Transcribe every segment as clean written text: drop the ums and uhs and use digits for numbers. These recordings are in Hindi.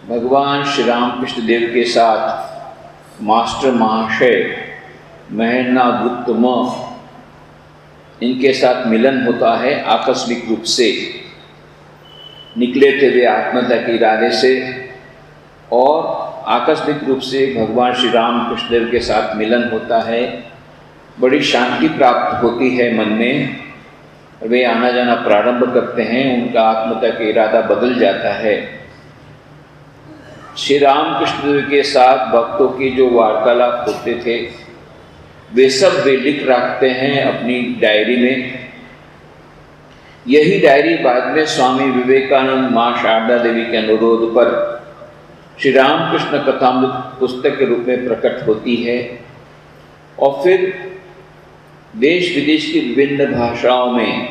भगवान श्री रामकृष्ण देव के साथ मास्टर महाशय महेंद्रनाथ गुप्त इनके साथ मिलन होता है। आकस्मिक रूप से निकले थे वे आत्महत्या के इरादे से, और आकस्मिक रूप से भगवान श्री रामकृष्ण देव के साथ मिलन होता है। बड़ी शांति प्राप्त होती है मन में, वे आना जाना प्रारंभ करते हैं। उनका आत्महत्या का इरादा बदल जाता है। श्री रामकृष्ण देव के साथ भक्तों की जो वार्तालाप होते थे वे सब वे लिख रखते हैं अपनी डायरी में। यही डायरी बाद में स्वामी विवेकानंद, माँ शारदा देवी के अनुरोध पर श्री रामकृष्ण कथामृत पुस्तक के रूप में प्रकट होती है, और फिर देश विदेश की विभिन्न भाषाओं में,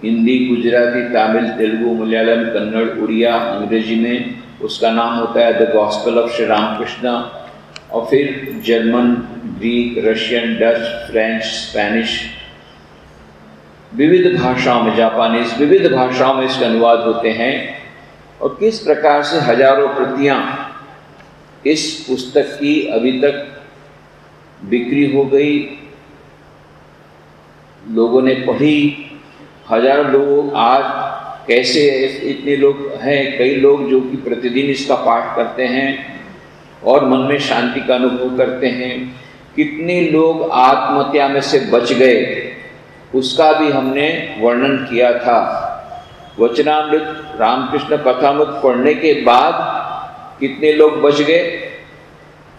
हिंदी, गुजराती, तमिल, तेलुगु, मलयालम, कन्नड़, उड़िया, अंग्रेजी में उसका नाम होता है the gospel of Shri Ramakrishna, और फिर German, Greek, Russian, Dutch, French, Spanish, विविध भाषाओं में, जापानीज, विविध भाषाओं में इसके अनुवाद होते हैं। और किस प्रकार से हजारों प्रतियां इस पुस्तक की अभी तक बिक्री हो गई, लोगों ने पढ़ी, हजारों लोग आज कैसे इतने लोग हैं, कई लोग जो कि प्रतिदिन इसका पाठ करते हैं और मन में शांति का अनुभव करते हैं। कितने लोग आत्महत्या में से बच गए उसका भी हमने वर्णन किया था। वचनामृत, रामकृष्ण कथामृत पढ़ने के बाद कितने लोग बच गए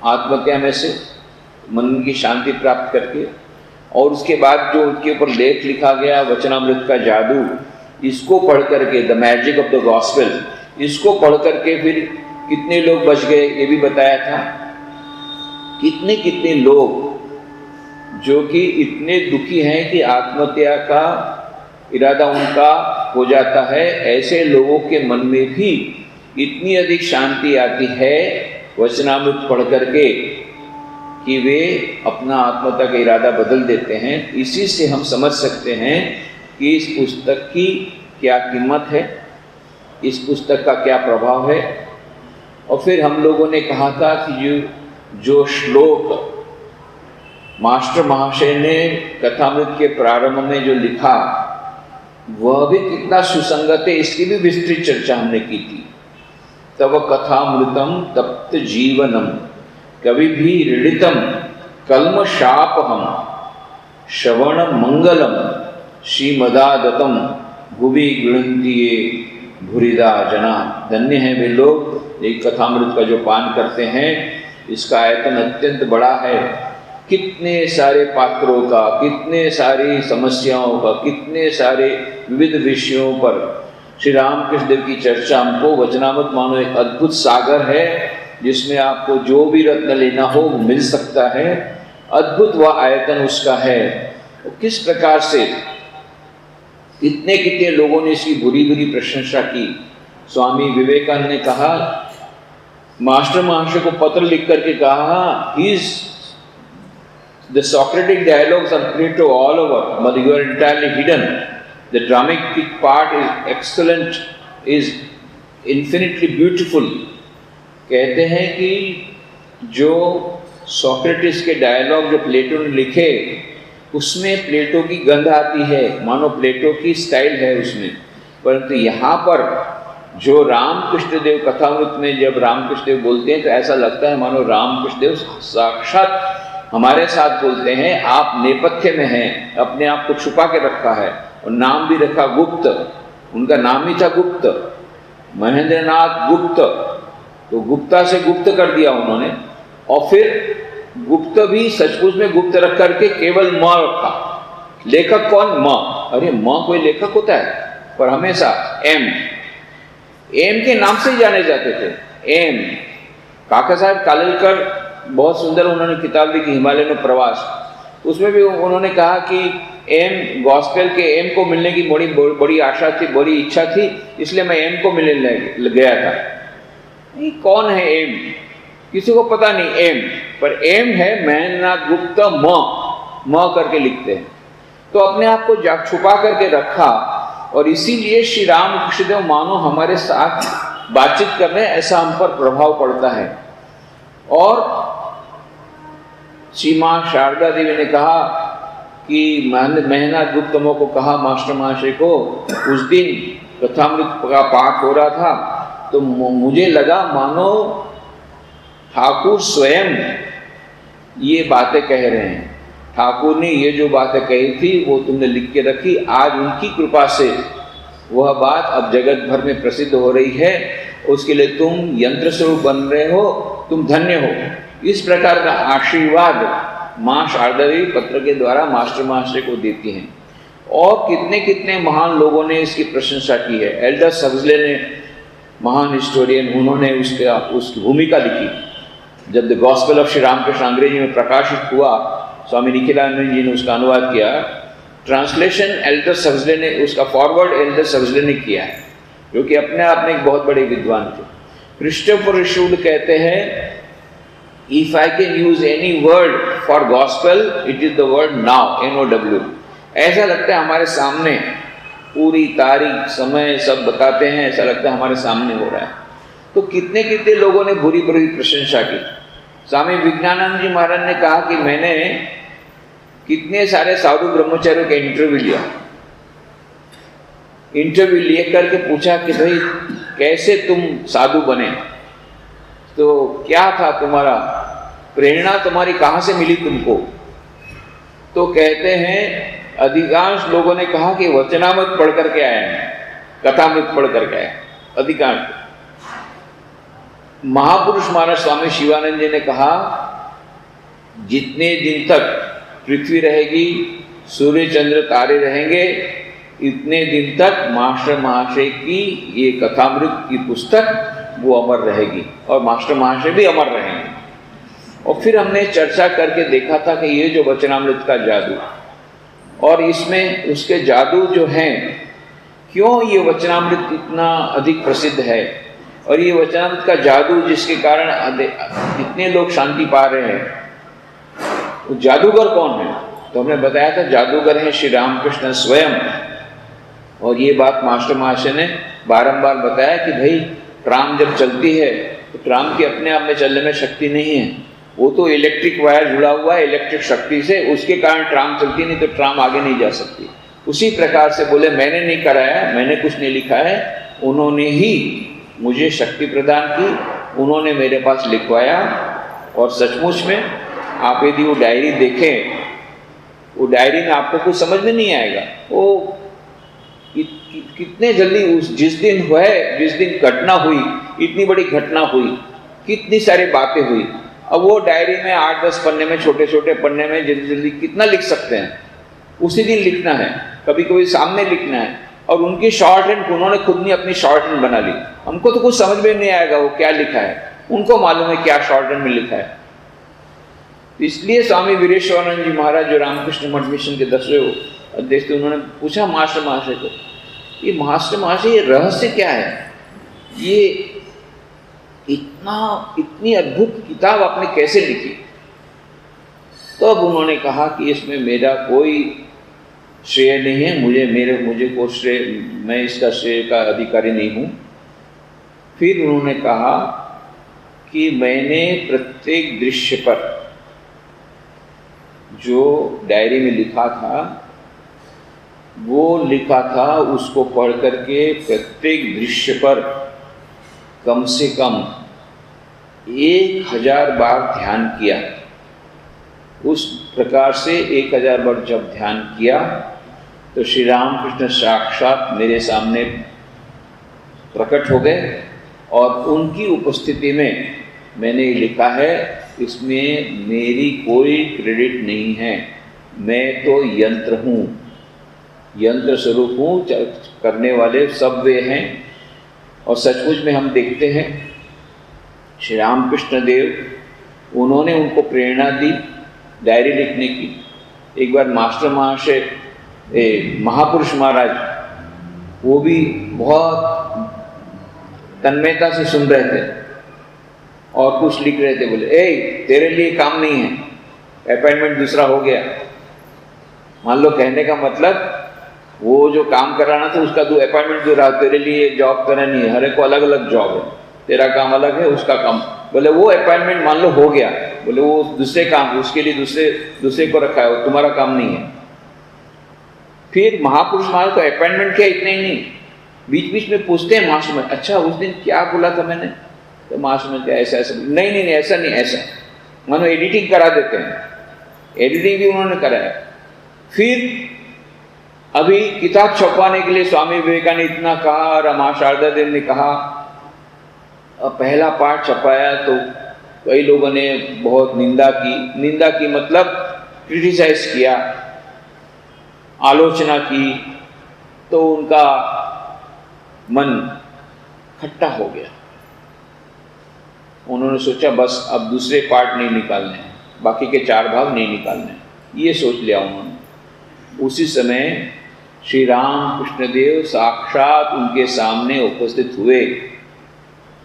आत्महत्या में से, मन की शांति प्राप्त करके। और उसके बाद जो उनके ऊपर लेख लिखा गया वचनामृत का जादू, इसको पढ़ करके, the magic of the gospel, इसको पढ़ करके फिर कितने लोग बच गए ये भी बताया था। कितने कितने लोग जो कि इतने दुखी हैं कि आत्महत्या का इरादा उनका हो जाता है, ऐसे लोगों के मन में भी इतनी अधिक शांति आती है वचनामृत पढ़ करके कि वे अपना आत्महत्या का इरादा बदल देते हैं। इसी से हम समझ सकते हैं कि इस पुस्तक की क्या कीमत है, इस पुस्तक का क्या प्रभाव है। और फिर हम लोगों ने कहा था कि जो श्लोक मास्टर महाशय ने कथामृत के प्रारंभ में जो लिखा वह भी कितना सुसंगत है, इसकी भी विस्तृत चर्चा हमने की थी। तव कथामृतम तप्त जीवनम कवि भी ऋडितम कल्मशापहम श्रवण मंगलम श्रीमदादतम भुवि गृहंतिये भूरिदा जना। धन्य हैं वे लोग एक कथामृत का जो पान करते हैं। इसका आयतन अत्यंत बड़ा है, कितने सारे पात्रों का, कितने सारी समस्याओं का, कितने सारे विविध विषयों पर श्री रामकृष्ण देव की चर्चा। हमको वचनामृत मानो एक अद्भुत सागर है जिसमें आपको जो भी रत्न लेना हो वो मिल सकता है। अद्भुत वह आयतन उसका है। किस प्रकार से कितने कितने लोगों ने इसकी बुरी बुरी प्रशंसा की। स्वामी विवेकानंद ने कहा, मास्टर महाशय को पत्र लिख करके कहा, the Socratic dialogues are Plato all over, but you are entirely hidden. The dramatic part is excellent, is infinitely beautiful. कहते हैं कि जो सोक्रेटिस के डायलॉग जो प्लेटो ने लिखे उसमें प्लेटो की गंध आती है, मानो प्लेटो की स्टाइल है उसमें। परंतु यहाँ पर जो रामकृष्ण देव कथामृत में जब रामकृष्ण देव बोलते हैं तो ऐसा लगता है मानो रामकृष्ण देव साक्षात हमारे साथ बोलते हैं। आप नेपथ्य में हैं, अपने आप को छुपा के रखा है, और नाम भी रखा गुप्त। उनका नाम ही था गुप्त, महेंद्रनाथ गुप्त। तो गुप्ता से गुप्त कर दिया उन्होंने, और फिर गुप्त भी सचमुच में गुप्त रख करके केवल म रखा। लेखक कौन? म। अरे म कोई लेखक होता है? पर हमेशा एम के नाम से ही जाने जाते थे। एम काका साहब कालेलकर बहुत सुंदर उन्होंने किताब लिखी हिमालय में प्रवास, उसमें भी उन्होंने कहा कि एम गॉस्पेल के एम को मिलने की बड़ी आशा थी, बड़ी इच्छा थी, इसलिए मैं एम को मिलने गया था। नहीं, कौन है एम? किसी को पता नहीं एम, पर एम है महेंद्रनाथ गुप्त। म करके लिखते हैं। तो अपने आप को छुपा करके रखा, और इसीलिए श्री रामकृष्ण देव मानो हमारे साथ बातचीत कर रहे हैं, ऐसा हम पर प्रभाव पड़ता है। और श्री मां शारदा देवी ने कहा कि महना गुप्तमों को कहा, मास्टर महाशय को, उस दिन कथामृत का पाठ हो रहा था तो मुझे लगा मानो ठाकुर स्वयं ये बातें कह रहे हैं। ठाकुर ने ये जो बातें कही थी वो तुमने लिख के रखी, आज उनकी कृपा से वह बात अब जगत भर में प्रसिद्ध हो रही है, उसके लिए तुम यंत्र स्वरूप बन रहे हो, तुम धन्य हो। इस प्रकार का आशीर्वाद मां शारदा देवी पत्र के द्वारा मास्टर महाशय को देती हैं। और कितने कितने महान लोगों ने इसकी प्रशंसा की है। एल्डर्स हक्सले ने, महान हिस्टोरियन, उन्होंने उसकी भूमिका लिखी। जब the gospel of Shri Ramakrishna अंग्रेजी में प्रकाशित हुआ, स्वामी निखिलानंद जी ने उसका अनुवाद किया। ट्रांसलेशन एल्डर्स हक्सले ने, उसका फॉरवर्ड एल्डर्स हक्सले ने किया है, जो कि अपने आप में एक बहुत बड़े विद्वान थे। क्रिस्टोफर शूड कहते हैं, if I can use any word for gospel it is the word now, NOW। ऐसा लगता है हमारे सामने पूरी तारीख, समय सब बताते हैं, ऐसा लगता है हमारे सामने हो रहा है। तो कितने कितने लोगों ने बुरी बुरी प्रशंसा की। स्वामी विज्ञानंद जी महाराज ने कहा कि मैंने कितने सारे साधु ब्रह्मचारियों का इंटरव्यू लिए करके पूछा कि भाई कैसे तुम साधु बने, तो क्या था तुम्हारा प्रेरणा, तुम्हारी कहाँ से मिली तुमको? तो कहते हैं अधिकांश लोगों ने कहा कि वचनामृत पढ़ करके आए हैं, कथामृत पढ़ करके आए, अधिकांश। महापुरुष महाराज स्वामी शिवानंद जी ने कहा, जितने दिन तक पृथ्वी रहेगी, सूर्य चंद्र तारे रहेंगे, इतने दिन तक मास्टर महाशय की ये कथामृत की पुस्तक वो अमर रहेगी और मास्टर महाशय भी अमर रहेंगे। और फिर हमने चर्चा करके देखा था कि ये जो वचनामृत का जादू और इसमें उसके जादू जो हैं, क्यों ये वचनामृत इतना अधिक प्रसिद्ध है, और ये वचनामृत का जादू जिसके कारण इतने लोग शांति पा रहे हैं, वो जादूगर कौन है? तो हमने बताया था जादूगर हैं श्री रामकृष्ण स्वयं। और ये बात मास्टर महाशय ने बारंबार बताया कि भाई ट्राम जब चलती है तो ट्राम की अपने आप में चलने में शक्ति नहीं है, वो तो इलेक्ट्रिक वायर जुड़ा हुआ है इलेक्ट्रिक शक्ति से, उसके कारण ट्राम चलती, नहीं तो ट्राम आगे नहीं जा सकती। उसी प्रकार से बोले मैंने नहीं कराया, मैंने कुछ नहीं लिखा है, उन्होंने ही मुझे शक्ति प्रदान की, उन्होंने मेरे पास लिखवाया। और सचमुच में आप यदि वो डायरी देखें, वो डायरी में आपको कुछ समझ में नहीं आएगा, वो कितने जल्दी उस जिस दिन घटना हुई, इतनी बड़ी घटना हुई, कितनी सारी बातें हुई। अब वो डायरी में 8-10 पन्ने में, छोटे छोटे पन्ने में जल्दी जल्दी कितना लिख सकते हैं? उसी दिन लिखना है, कभी कभी सामने लिखना है। और उनकी शॉर्ट हैंड उन्होंने खुद ने अपनी शॉर्ट हैंड बना ली। हमको तो कुछ समझ में नहीं आएगा वो क्या लिखा है, उनको मालूम है क्या शॉर्ट हैंड में लिखा है। इसलिए स्वामी वीरेश्वरानंद जी महाराज जो रामकृष्ण मठ मिशन के 10वें अध्यक्ष थे, उन्होंने पूछा मास्टर महाशय को, ये मास्टर महाशय ये रहस्य क्या है, ये इतनी अद्भुत किताब आपने कैसे लिखी? तो अब उन्होंने कहा कि इसमें मेरा कोई श्रेय नहीं है, मुझे को श्रेय, मैं इसका श्रेय का अधिकारी नहीं हूँ। फिर उन्होंने कहा कि मैंने प्रत्येक दृश्य पर जो डायरी में लिखा था, वो लिखा था, उसको पढ़ करके प्रत्येक दृश्य पर कम से कम 1000 बार ध्यान किया। उस प्रकार से 1000 बार जब ध्यान किया तो श्री रामकृष्ण साक्षात मेरे सामने प्रकट हो गए और उनकी उपस्थिति में मैंने लिखा है। इसमें मेरी कोई क्रेडिट नहीं है, मैं तो यंत्र हूँ, यंत्र स्वरूप हूँ, करने वाले सब वे हैं। और सचमुच में हम देखते हैं श्री रामकृष्ण देव, उन्होंने उनको प्रेरणा दी डायरी लिखने की। एक बार मास्टर महाशय महापुरुष महाराज वो भी बहुत तन्मयता से सुन रहे थे और कुछ लिख रहे थे। बोले तेरे लिए काम नहीं है, अपॉइंटमेंट दूसरा हो गया। मान लो कहने का मतलब वो जो काम कराना था उसका दो अपॉइंटमेंट दे रहा, तेरे लिए जॉब करानी है, हर एक को अलग अलग जॉब है, तेरा काम अलग है, उसका काम। बोले वो अपॉइंटमेंट मान लो हो गया, बोले वो दूसरे काम, उसके लिए दूसरे को रखा है, वो तुम्हारा काम नहीं है। फिर महापुरुष महाराज तो अपॉइंटमेंट क्या, इतने ही नहीं, बीच बीच में पूछते हैं मास्टर में, अच्छा उस दिन क्या बोला था मैंने, तो मास्टर में क्या ऐसा ऐसा, नहीं नहीं नहीं ऐसा नहीं, ऐसा मानो एडिटिंग करा देते हैं, एडिटिंग भी उन्होंने कराया। फिर अभी किताब छपवाने के लिए स्वामी विवेकानंद ने इतना कहा और मां शारदा देवी ने कहा, पहला पार्ट छपाया तो कई लोगों ने बहुत निंदा की मतलब क्रिटिसाइज किया, आलोचना की, तो उनका मन खट्टा हो गया। उन्होंने सोचा बस अब दूसरे पार्ट नहीं निकालने हैं, बाकी के 4 भाग नहीं निकालने हैं, ये सोच लिया उन्होंने। उसी समय श्री राम कृष्णदेव साक्षात उनके सामने उपस्थित हुए।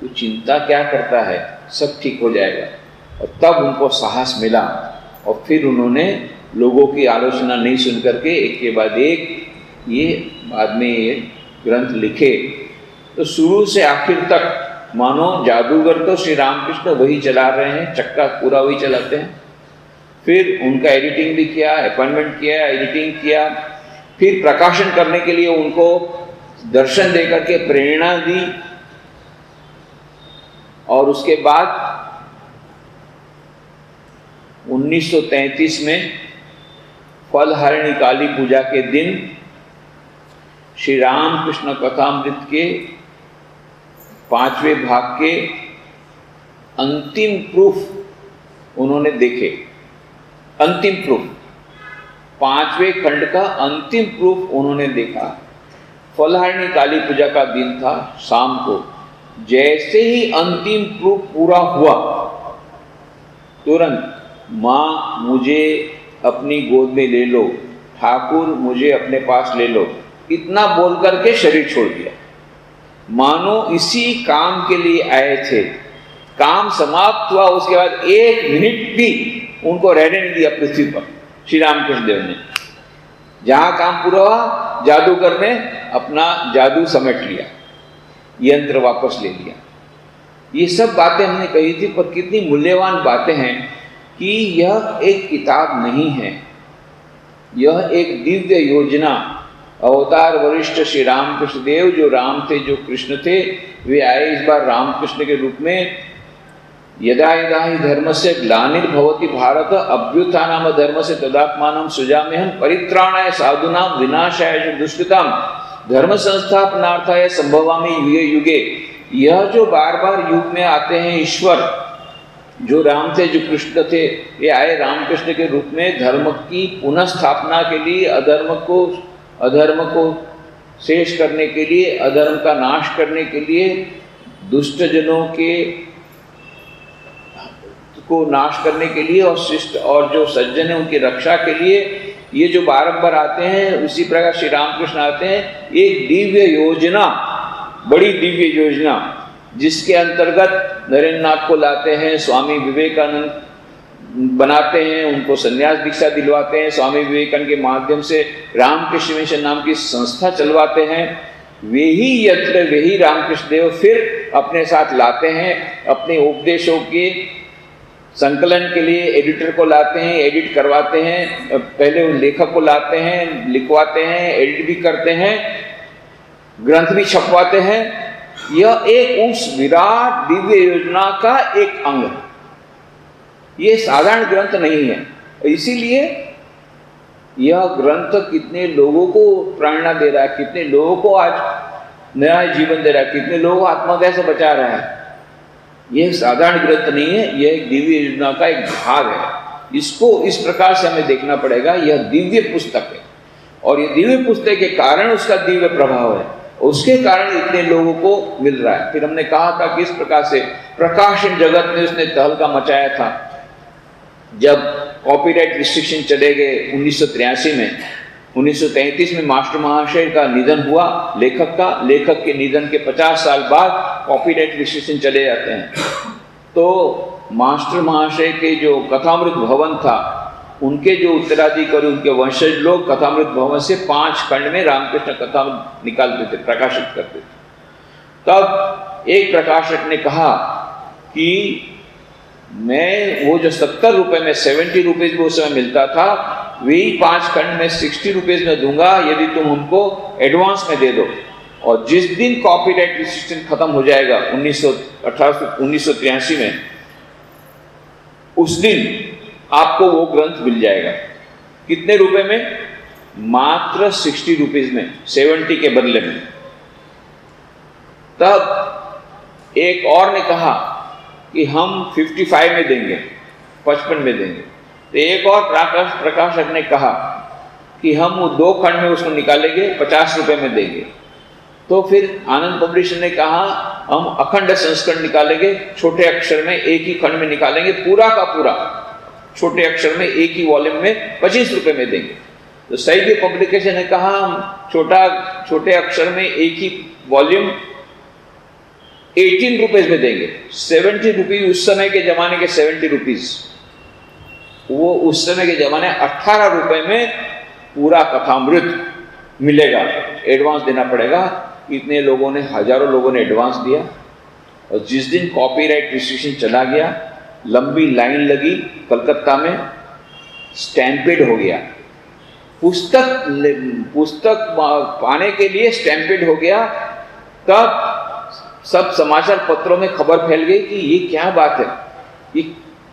तो चिंता क्या करता है, सब ठीक हो जाएगा। और तब उनको साहस मिला और फिर उन्होंने लोगों की आलोचना नहीं सुन करके एक के बाद एक ये बाद में ये ग्रंथ लिखे। तो शुरू से आखिर तक मानो जादूगर तो श्री रामकृष्ण वही चला रहे हैं, चक्का पूरा वही चलाते हैं। फिर उनका एडिटिंग भी किया, अपॉइंटमेंट किया, एडिटिंग किया, फिर प्रकाशन करने के लिए उनको दर्शन देकर के प्रेरणा दी। और उसके बाद 1933 में फलहारिणी काली पूजा के दिन श्री रामकृष्ण कथामृत के 5वें भाग के अंतिम प्रूफ उन्होंने देखे। अंतिम प्रूफ 5वें खंड का अंतिम प्रूफ उन्होंने देखा। फलहारिणी काली पूजा का दिन था, शाम को जैसे ही अंतिम प्रूफ पूरा हुआ तुरंत माँ मुझे अपनी गोद में ले लो, ठाकुर मुझे अपने पास ले लो, इतना बोल करके शरीर छोड़ दिया। मानो इसी काम के लिए आए थे। काम समाप्त हुआ, उसके बाद 1 मिनट भी उनको रहने नहीं दिया पृथ्वी पर श्री रामकृष्ण देव ने। जहां काम पूरा हुआ, जादूगर ने अपना जादू समेट लिया, यंत्र वापस ले लिया। ये सब बातें हमने कही थी, पर कितनी मूल्यवान बातें हैं कि यह एक किताब नहीं है, यह एक दिव्य योजना। अवतार वरिष्ठ श्री रामकृष्ण देव जो राम थे, जो कृष्ण थे, वे आए इस बार रामकृष्ण के रूप में। यदा यदा हि धर्मस्य ग्लानिर्भवति भारत अभ्युत्थानम धर्मस्य तदात्मानं सृजाम्यहं परित्राणाय साधूनां विनाशाय च दुष्कृतां धर्म संस्थापनार्थाय संभवामि युगे युगे। यह जो बार बार युग में आते हैं ईश्वर, जो राम थे, जो कृष्ण थे, ये आए रामकृष्ण के रूप में धर्म की पुनः स्थापना के लिए, अधर्म को शेष करने के लिए, अधर्म का नाश करने के लिए, दुष्ट जनों को नाश करने के लिए, और शिष्ट और जो सज्जन है उनकी रक्षा के लिए ये जो बारंबार आते हैं, उसी प्रकार श्री रामकृष्ण आते हैं। एक दिव्य योजना, बड़ी दिव्य योजना, जिसके अंतर्गत नरेंद्र नाथ को लाते हैं, स्वामी विवेकानंद बनाते हैं, उनको संन्यास दीक्षा दिलवाते हैं, स्वामी विवेकानंद के माध्यम से रामकृष्ण मिशन नाम की संस्था चलवाते हैं। वे ही यंत्र, वे ही रामकृष्ण देव फिर अपने साथ लाते हैं। अपने उपदेशों के संकलन के लिए एडिटर को लाते हैं, एडिट करवाते हैं, पहले उन लेखक को लाते हैं, लिखवाते हैं, एडिट भी करते हैं, ग्रंथ भी छपवाते हैं। यह एक उस विराट दिव्य योजना का एक अंग है, ये साधारण ग्रंथ नहीं है। इसीलिए यह ग्रंथ कितने लोगों को प्रेरणा दे रहा है, कितने लोगों को आज नया जीवन दे रहा है, कितने लोगों को आत्महत्या से बचा रहा है। यह साधारण ग्रंथ नहीं है, यह एक दिव्य योजना का एक भाग है। इसको इस प्रकार से हमें देखना पड़ेगा। यह दिव्य पुस्तक है और ये दिव्य पुस्तक के कारण उसका दिव्य प्रभाव है, उसके कारण इतने लोगों को मिल रहा है। फिर हमने कहा था कि इस प्रकार से प्रकाशन जगत में उसने तहलका मचाया था। जब कॉपीराइट रिस्ट्रिक्शन चले गए 1983 में, 1933 में मास्टर महाशय का निधन हुआ, लेखक के निधन के 50 साल बाद कॉपीराइट रिस्ट्रिक्शन चले जाते हैं। तो मास्टर महाशय के जो कथामृत भवन था, उनके जो उत्तराधिकारी, उनके वंशज लोग कथामृत भवन से 5 खंड में रामकृष्ण कथा निकालते थे, प्रकाशित करते थे। तब एक प्रकाशक ने कहा कि मैं वो जो 70 रुपये में 70 रुपीज़ में उस समय मिलता था, वही 5 खंड में 60 रुपीज़ में दूंगा यदि तुम हमको एडवांस में दे दो। और जिस दिन कॉपीराइट रिस्ट्रिक्शन खत्म हो जाएगा 1983 में, उस दिन आपको वो ग्रंथ मिल जाएगा। कितने रुपए में? मात्र 60 रुपीज़ में, 70 के बदले में। तब एक और ने कहा कि हम 55 में देंगे, 55 में देंगे। तो एक और प्रकाशक ने कहा कि हम वो 2 खंड में उसको निकालेंगे, 50 रुपये में देंगे। तो फिर आनंद पब्लिशर ने कहा हम अखंड संस्करण निकालेंगे, छोटे अक्षर में एक ही खंड में निकालेंगे, पूरा का पूरा छोटे अक्षर में एक ही वॉल्यूम में 25 रुपये में देंगे। तो सही पब्लिकेशन ने कहा हम छोटे अक्षर में एक ही वॉल्यूम 18 रुपीज़ में देंगे। 70 रुपीज़ उस समय के ज़माने के 70 रुपीज़, वो उस समय के ज़माने 18 रुपये में पूरा कथामृत मिलेगा। एडवांस देना पड़ेगा। इतने लोगों ने, हजारों लोगों ने एडवांस दिया। और जिस दिन कॉपीराइट रिस्ट्रिक्शन चला गया, लंबी लाइन लगी कलकत्ता में, स्टैम्पेड हो गया। पुस्तक पाने के लिए स्टैम्पेड हो गया। तब सब समाचार पत्रों में खबर फैल गई कि ये क्या बात है, ये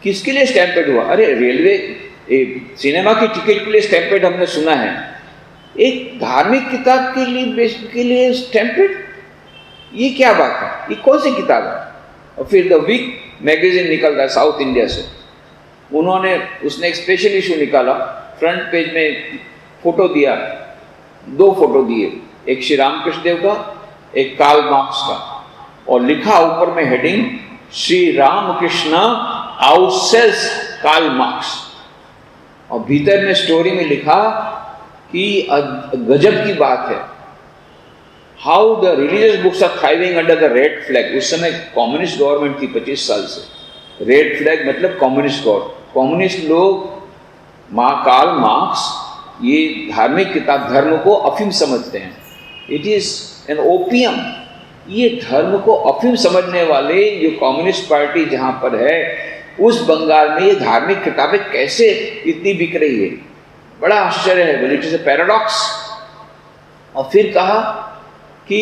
किसके लिए स्टैम्पेड हुआ? अरे रेलवे सिनेमा की टिकट के लिए स्टैम्पेड हमने सुना है, एक धार्मिक किताब के लिए स्टैम्पेड, ये क्या बात है? ये कौन सी किताब है? और फिर द वीक मैगजीन निकलता है साउथ इंडिया से, उसने एक स्पेशल इशू निकाला, फ्रंट पेज में फोटो दिया, 2 फोटो दिए, एक श्री रामकृष्ण देव का, एक कार्ल मार्क्स का, और लिखा ऊपर में heading Shri Ramakrishna outsells Karl Marx. और भीतर में स्टोरी में लिखा कि गजब की बात है, how the religious books are thriving under the red flag. उस समय कम्युनिस्ट गवर्नमेंट थी 25 साल से। रेड फ्लैग मतलब कम्युनिस्ट लोग, कार्ल मार्क्स, ये धार्मिक किताब, धर्म को अफीम समझते हैं। It is an opium. ये धर्म को अफीम समझने वाले जो कम्युनिस्ट पार्टी जहां पर है, उस बंगाल में ये धार्मिक किताबें कैसे इतनी बिक रही है? बड़ा आश्चर्य है, इट इज अ पैराडॉक्स। और फिर कहा कि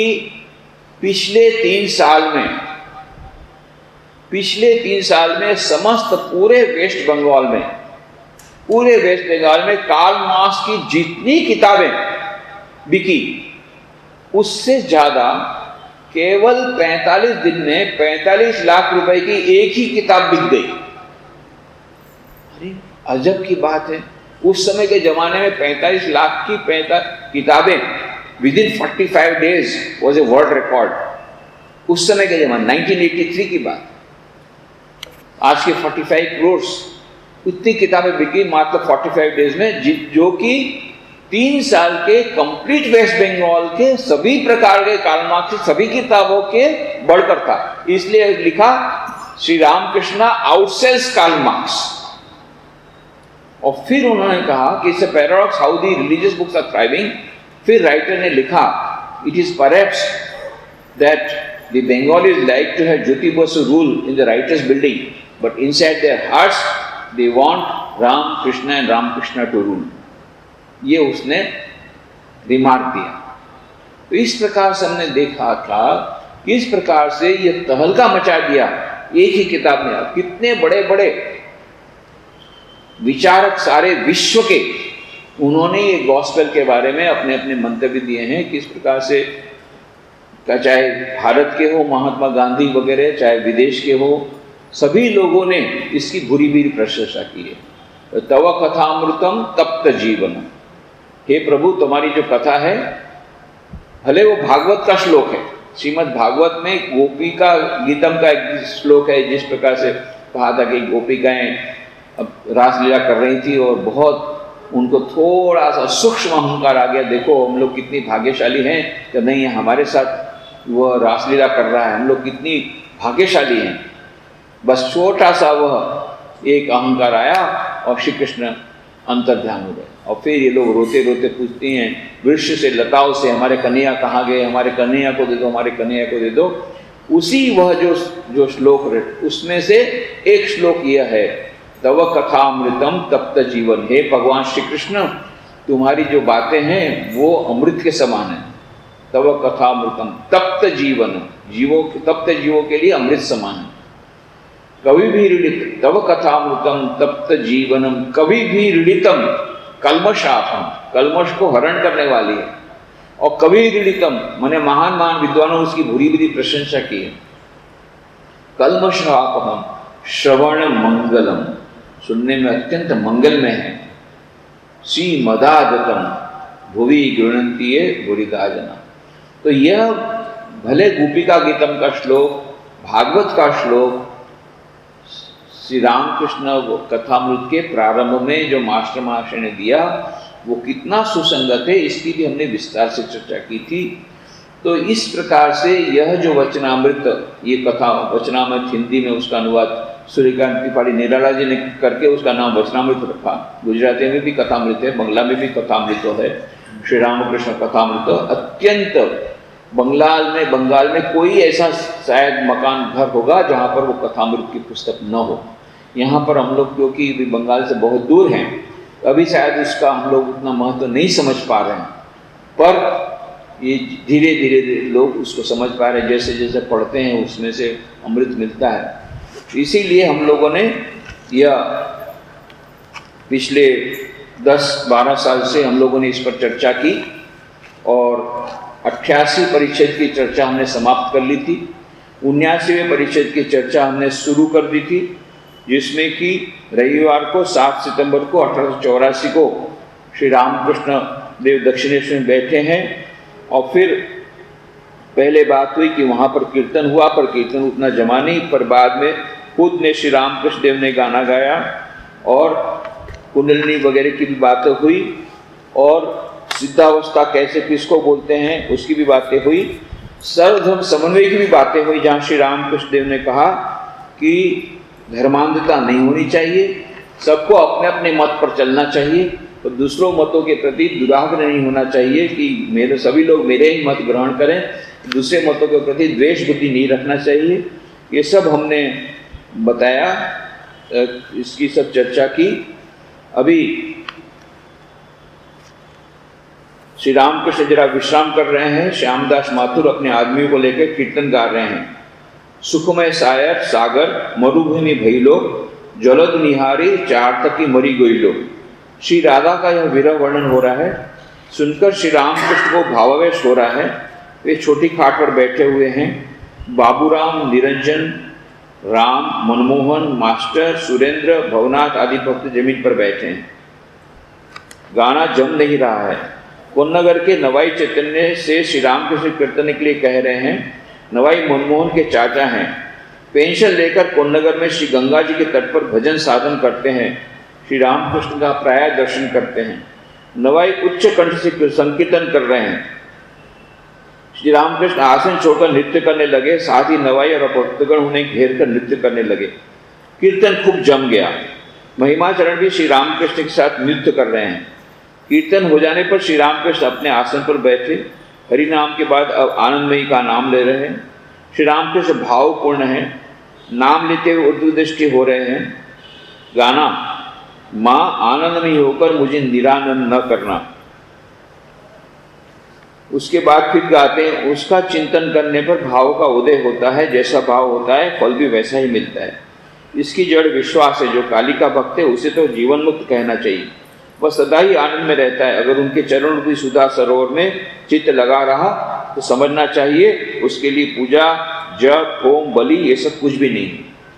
पिछले 3 साल में समस्त पूरे वेस्ट बंगाल में कार्ल मार्क्स की जितनी किताबें बिकी, उससे ज्यादा केवल 45 दिन में 45 लाख रुपए की एक ही किताब बिक गई। अरे अजब की बात है, उस समय के जमाने में 45 लाख की किताबें with in 45 days was a world record. उस समय के जमाने 1983 की बात। आज के 45 करोड़ इतनी किताबें बिकी मात्र 45 डेज में, जो कि 3 साल के कंप्लीट वेस्ट बंगाल के सभी प्रकार के कार्ल मार्क्स की सभी किताबों के बढ़कर था। इसलिए लिखा Shri Ramakrishna outsells Karl Marx. और फिर उन्होंने कहा कि it's a paradox how the religious books are thriving. फिर राइटर ने लिखा, it is perhaps that the Bengalis like to have Jyoti Basu rule in the writers building, but inside their hearts they want Ram Krishna and Ramakrishna to rule. ये उसने रिमार्क दिया। तो इस प्रकार से हमने देखा था कि इस प्रकार से ये तहलका मचा दिया एक ही किताब में। कितने बड़े बड़े विचारक सारे विश्व के, उन्होंने ये गॉस्पेल के बारे में अपने अपने मंतव्य दिए हैं। किस प्रकार से, चाहे भारत के हो महात्मा गांधी वगैरह, चाहे विदेश के हो, सभी लोगों ने इसकी बुरी बुरी प्रशंसा की है। तव कथामृतम तप्त जीवनम। हे प्रभु, तुम्हारी जो कथा है, भले वो भागवत का श्लोक है, श्रीमद् भागवत में गोपिका गीतम का एक श्लोक है, जिस प्रकार से कहा था कि गोपिकाएं अब रासलीला कर रही थी और बहुत उनको थोड़ा सा सूक्ष्म अहंकार आ गया, देखो हम लोग कितनी भाग्यशाली हैं कि नहीं हमारे साथ वह रासलीला कर रहा है, हम लोग कितनी भाग्यशाली हैं। बस छोटा सा वह एक अहंकार आया और श्री कृष्ण अंतर ध्यान हो गए। और फिर ये लोग रोते रोते पूछती हैं वृक्ष से, लताओं से, हमारे कन्हैया कहाँ गए, हमारे कन्हैया को दे दो, हमारे कन्हैया को दे दो। उसी वह जो श्लोक उसमें से एक श्लोक यह है, तव कथामृतम तप्त जीवन। हे भगवान श्री कृष्ण, तुम्हारी जो बातें हैं वो अमृत के समान है। तव कथामृतम तप्त जीवन, तप्त जीवों के लिए अमृत समान है। कभी भी ऋणित, तव कथामृतम तप्त जीवनम, कभी भी ऋणितम, कल्मशापम, कल्मश को हरण करने वाली है। और कभी ऋणितम माने महान महान विद्वानों उसकी भूरी भूरी प्रशंसा की है। कल्मशापहम श्रवण मंगलम, सुनने में अत्यंत मंगलमय है। सी मदादतम भुवि गृणंती बुरिदा जना। तो यह भले गोपिका गीतम का श्लोक, भागवत का श्लोक, श्री रामकृष्ण कथामृत के प्रारंभ में जो मास्टर महाशय ने दिया वो कितना सुसंगत है, इसकी भी हमने विस्तार से चर्चा की थी। तो इस प्रकार से यह जो वचनामृत, ये कथा वचनामृत हिंदी में उसका अनुवाद सूर्यकांत त्रिपाठी निराला जी ने करके उसका नाम वचनामृत रखा। गुजराती में भी कथामृत है, बंगला में भी कथामृत है, श्री रामकृष्ण कथामृत। अत्यंत बंगाल में कोई ऐसा शायद मकान घर होगा जहाँ पर वो कथामृत की पुस्तक न हो। यहाँ पर हम लोग क्योंकि बंगाल से बहुत दूर हैं, अभी शायद उसका हम लोग उतना महत्व नहीं समझ पा रहे हैं, पर ये धीरे धीरे लोग उसको समझ पा रहे हैं। जैसे जैसे पढ़ते हैं उसमें से अमृत मिलता है। इसीलिए हम लोगों ने यह पिछले 10-12 साल से हम लोगों ने इस पर चर्चा की और 88 परिच्छेद की चर्चा हमने समाप्त कर ली थी। 79वें परिच्छेद की चर्चा हमने शुरू कर दी थी, जिसमें कि रविवार को 7 सितंबर को 1884 को श्री रामकृष्ण देव दक्षिणेश्वर में बैठे हैं। और फिर पहले बात हुई कि वहाँ पर कीर्तन हुआ, पर कीर्तन उतना जमा नहीं, पर बाद में खुद ने श्री रामकृष्ण देव ने गाना गाया और कुंडलिनी वगैरह की भी बातें हुई और सिद्धावस्था कैसे किसको बोलते हैं उसकी भी बातें हुई। सर्वधर्म समन्वय की भी बातें हुई, जहाँ श्री रामकृष्ण देव ने कहा कि धर्मांधता नहीं होनी चाहिए, सबको अपने अपने मत पर चलना चाहिए और दूसरों मतों के प्रति दुराग्रह नहीं होना चाहिए कि सभी लोग मेरे ही मत ग्रहण करें, दूसरे मतों के प्रति द्वेष बुद्धि नहीं रखना चाहिए। ये सब हमने बताया, इसकी सब चर्चा की। अभी श्री रामकृष्ण जरा विश्राम कर रहे हैं। श्यामदास माथुर अपने आदमियों को लेकर कीर्तन गा रहे हैं। सुखमय सायर सागर मरुभूमि भइलो, जलद निहारी चारतकी मरी गइलो। श्री राधा का यह विरह वर्णन हो रहा है। सुनकर श्री रामकृष्ण को भावावेश हो रहा है। वे छोटी खाट पर बैठे हुए हैं। बाबूराम, निरंजन, राम, मनमोहन, मास्टर, सुरेंद्र, भवनाथ आदि भक्त जमीन पर बैठे हैं। गाना जम नहीं रहा है। कोन्नगर के नवाई चैतन्य से श्री रामकृष्ण कीर्तन के लिए कह रहे हैं। नवाई मनमोहन के चाचा हैं। पेंशन लेकर कोन्नगर में श्री गंगा जी के तट पर भजन साधन करते हैं। श्री रामकृष्ण का प्राय दर्शन करते हैं। नवाई उच्च कंठ से संकीर्तन कर रहे हैं। श्री रामकृष्ण आसन छोड़कर नृत्य करने लगे। साथ ही नवाई और भक्तगण उन्हें घेर कर नृत्य करने लगे। कीर्तन खूब जम गया। महिमाचरण भी श्री रामकृष्ण के साथ नृत्य कर रहे हैं। कीर्तन हो जाने पर श्री रामकृष्ण अपने आसन पर बैठे हरि नाम के बाद अब आनंदमयी का नाम ले रहे हैं। श्री रामकृष्ण भावपूर्ण हैं। नाम लेते हुए उर्दू दृष्टि हो रहे हैं। गाना माँ आनंदमयी होकर मुझे निरानंद न करना। उसके बाद फिर गाते हैं, उसका चिंतन करने पर भाव का उदय होता है। जैसा भाव होता है फल भी वैसा ही मिलता है। इसकी जड़ विश्वास है। जो काली का भक्त है उसे तो जीवन मुक्त कहना चाहिए। वह सदा ही आनंद में रहता है। अगर उनके चरण रूपी सुधा सरोवर में चित्त लगा रहा तो समझना चाहिए उसके लिए पूजा, जप, होम, बलि ये सब कुछ भी नहीं।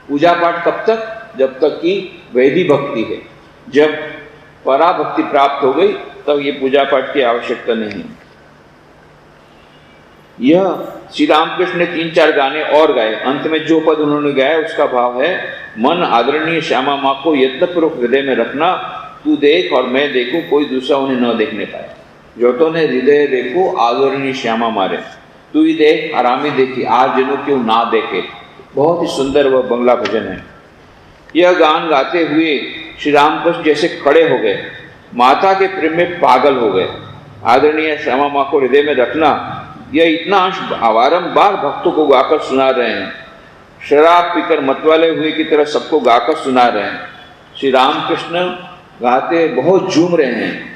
पूजा पाठ कब तक? जब तक कि वैधि भक्ति है। जब पराभक्ति प्राप्त हो गई तब ये पूजा पाठ की आवश्यकता नहीं। यह श्री रामकृष्ण ने 3-4 गाने और गाए। अंत में जो पद उन्होंने गाया उसका भाव है, मन आदरणीय श्यामा माँ को यत्नपूर्वक हृदय में रखना। तू देख और मैं देखूं, कोई दूसरा उन्हें न देखने पाए। जो तो ने हृदय देखो आदरणीय श्यामा मारे, तू ही देख आरामी देखी, आज जनों क्यों ना देखे। बहुत ही सुंदर वह बंगला भजन है। यह गान गाते हुए श्री रामकृष्ण जैसे खड़े हो गए। माता के प्रेम में पागल हो गए। आदरणीय श्यामा माँ को हृदय में रखना, यह इतना अंश बारंबार भक्तों को गाकर सुना रहे हैं। शराब पीकर मतवाले हुए की तरह सबको गाकर सुना रहे हैं। श्री रामकृष्ण गाते बहुत झूम रहे हैं।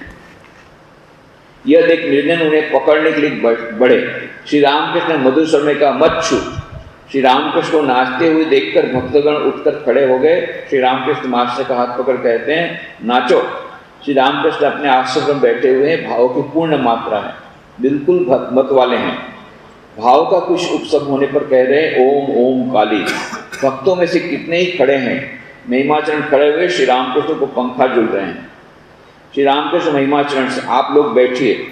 यह देख निर्जन उन्हें पकड़ने के लिए बढ़े। श्री रामकृष्ण मधुर स्वर में कहा, मत छू। श्री रामकृष्ण को नाचते हुए देखकर भक्तगण उठकर खड़े हो गए। श्री रामकृष्ण मास्टर का हाथ पकड़ कहते हैं, नाचो। श्री रामकृष्ण अपने आसन पर बैठे हुए हैं। भाव की पूर्ण मात्रा है, बिल्कुल मत वाले हैं। भाव का कुछ उपसम होने पर कह रहे हैं, ओम ओम काली। भक्तों में से कितने ही खड़े हैं। महिमाचरण खड़े हुए श्री रामकृष्ण को पंखा झूल रहे हैं। श्री रामकृष्ण महिमाचरण से, आप लोग बैठिए,